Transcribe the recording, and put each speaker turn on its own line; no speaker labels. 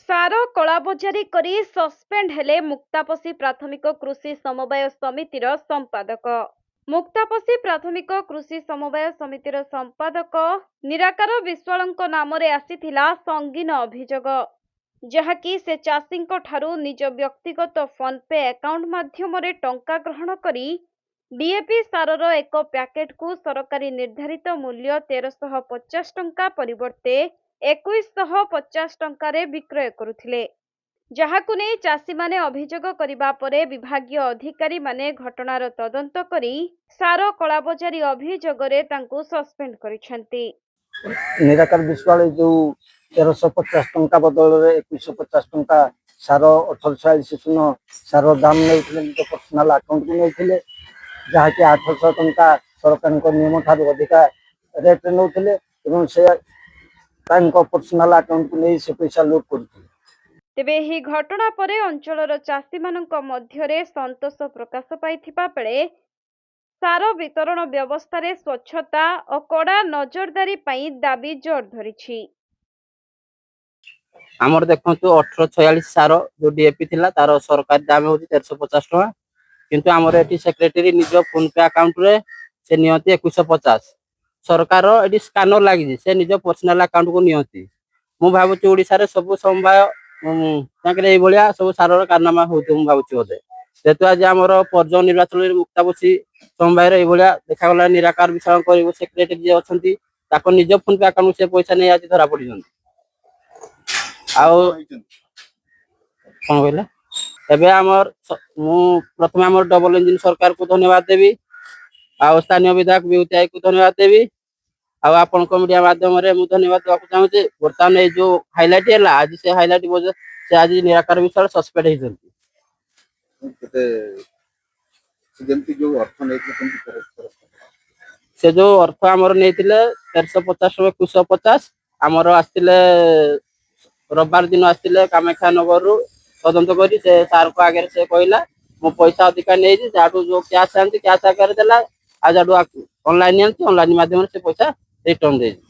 ସାର କଳାବଜାରୀ କରି ସସ୍ପେଣ୍ଡ ହେଲେ ମୁକ୍ତାପସି ପ୍ରାଥମିକ କୃଷି ସମବାୟ ସମିତିର ସମ୍ପାଦକ। ମୁକ୍ତାପସି ପ୍ରାଥମିକ କୃଷି ସମବାୟ ସମିତିର ସମ୍ପାଦକ ନିରାକାର ବିଶ୍ୱାଳଙ୍କ ନାମରେ ଆସିଥିଲା ସଙ୍ଗୀନ ଅଭିଯୋଗ, ଯାହାକି ସେ ଚାଷୀଙ୍କ ଠାରୁ ନିଜ ବ୍ୟକ୍ତିଗତ ଫୋନପେ ଆକାଉଣ୍ଟ ମାଧ୍ୟମରେ ଟଙ୍କା ଗ୍ରହଣ କରି ଡିଏପି ସାରର ଏକ ପ୍ୟାକେଟକୁ ସରକାରୀ ନିର୍ଦ୍ଧାରିତ ମୂଲ୍ୟ 1350 ଟଙ୍କା ପରିବର୍ତ୍ତେ 2150 ଟଙ୍କାରେ ବିକ୍ରୟ କରୁଥିଲେ, ଯାହାକୁ ନେଇ ଚାଷୀମାନେ ଅଭିଯୋଗ କରିବା ପରେ ବିଭାଗୀୟ ଅଧିକାରୀମାନେ ଘଟଣାର ତଦନ୍ତ କରି ସାର କଳାବଜାରୀ ଅଭିଯୋଗରେ ତାଙ୍କୁ ସସ୍ପେଣ୍ଡ କରିଛନ୍ତି।
ନିରାକାର ବିଶ୍ୱାଳ ଯୋଉ 1350 ଟଙ୍କା ବଦଳରେ 2150 ଟଙ୍କା ସାର 1846 ସାର ଦାମ ନେଉଥିଲେ, ନିଜ ପର୍ସନାଲ ଆକାଉଣ୍ଟକୁ ନେଉଥିଲେ, ଯାହାକି 800 ଟଙ୍କା ସରକାରଙ୍କ ନିୟମ ଠାରୁ ଅଧିକା ରେଟ୍ରେ ନେଉଥିଲେ ଏବଂ ସେ ତାଙ୍କ ପର୍ସନାଲ ଆକାଉଣ୍ଟକୁ ନେଇ ସେ ପଇସା ଲୁଟ୍ କରୁଥିଲେ।
ତେବେ ଏହି ଘଟଣା ପରେ ଅଞ୍ଚଳର ଚାଷୀମାନଙ୍କ ମଧ୍ୟରେ ସନ୍ତୋଷ ପ୍ରକାଶ ପାଇଥିବା ବେଳେ ସାର ବିତରଣ ବ୍ୟବସ୍ଥାରେ ସ୍ୱଚ୍ଛତା ଓ କଡ଼ା ନଜରଦାରୀ ପାଇଁ ଦାବି ଜୋର ଧରିଛି।
ଆମର ଦେଖନ୍ତୁ 1846 ସାର ଯୋଉ ଡିଏପି ଥିଲା ତାର ସରକାରୀ ଦାମ ହେଉଛି 1350 ଟଙ୍କା, କିନ୍ତୁ ଆମର ଏଠି ସେକ୍ରେଟାରୀ ନିଜ ଫୋନପେ ଆକାଉଣ୍ଟରେ ସେ ନିଅନ୍ତି 2150। ସରକାର ଏଠି ସ୍କାନର ଲାଗିଛି, ସେ ନିଜ ପର୍ସନାଲ ଆକାଉଣ୍ଟକୁ ନିଅନ୍ତି। ମୁଁ ଭାବୁଛି ଓଡ଼ିଶାରେ ସବୁ ସମବାୟ ତାଙ୍କର ଏଇଭଳିଆ ସବୁ ସାରର କାରନାମା ହଉଥିବ ମୁଁ ଭାବୁଛି ବୋଧେ, ଯେହେତୁ ଆଜି ଆମର ପର୍ଯ୍ୟାୟ ନିର୍ବାଚନରେ ମୁକ୍ତାପସି ସମବାୟର ଏଇଭଳିଆ ଦେଖାଗଲା। ନିରାକାର ବିଶ୍ୱାଳ କରିବ ସେକ୍ରେଟାରୀ ଯିଏ ଅଛନ୍ତି ତାଙ୍କ ନିଜ ଫୋନପେ ଆକାଉଣ୍ଟକୁ ସେ ପଇସା ନେଇ ଆଜି ଧରା ପଡ଼ିଛନ୍ତି। ଆଉ କଣ କହିଲେ, ଏବେ ଆମର ମୁଁ ପ୍ରଥମେ ଆମର ଡବଲ ଇଞ୍ଜିନ ସରକାରକୁ ଧନ୍ୟବାଦ ଦେବି, ଆଉ ସ୍ଥାନୀୟ ବିଧାୟକ ବିଭୂତି ଆଈକୁ ଧନ୍ୟବାଦ ଦେବି, ଆଉ ଆପଣଙ୍କ ମିଡିଆ ମାଧ୍ୟମରେ ମୁଁ ଧନ୍ୟବାଦ ଦେବାକୁ ଚାହୁଁଛି। ବର୍ତ୍ତମାନ ଏଇ ଯୋଉ ହାଇଲାଇଟ୍ ହେଲା, ଆଜି ସେ ହାଇଲାଇଟ୍ ସେ ଆଜି ନିରାକାର ବିଶ୍ୱାଳ ସସ୍ପେଣ୍ଡ ହେଇଛନ୍ତି। ସେ ଯୋଉ ଅର୍ଥ ଆମର ନେଇଥିଲେ 1350 2150, ଆମର ଆସିଥିଲେ ରବିବାର ଦିନ ଆସିଥିଲେ କାମାକ୍ଷା ନଗରରୁ ତଦନ୍ତ କରି ସେ ସାରଙ୍କ ଆଗରେ ସେ କହିଲା ମୁଁ ପଇସା ଅଧିକା ନେଇଛି, ଯାହାଠୁ ଯୋଉ କ୍ୟାସ୍ ଆଣିଛି କ୍ୟାସ୍ ଆକାରରେ ଦେଲା, ଆଉ ଯାହାଠୁ ଅନଲାଇନ ଆଣିଛି ଅନଲାଇନ ମାଧ୍ୟମରେ ସେ ପଇସା ରିଟର୍ନ ଦେଇଛି।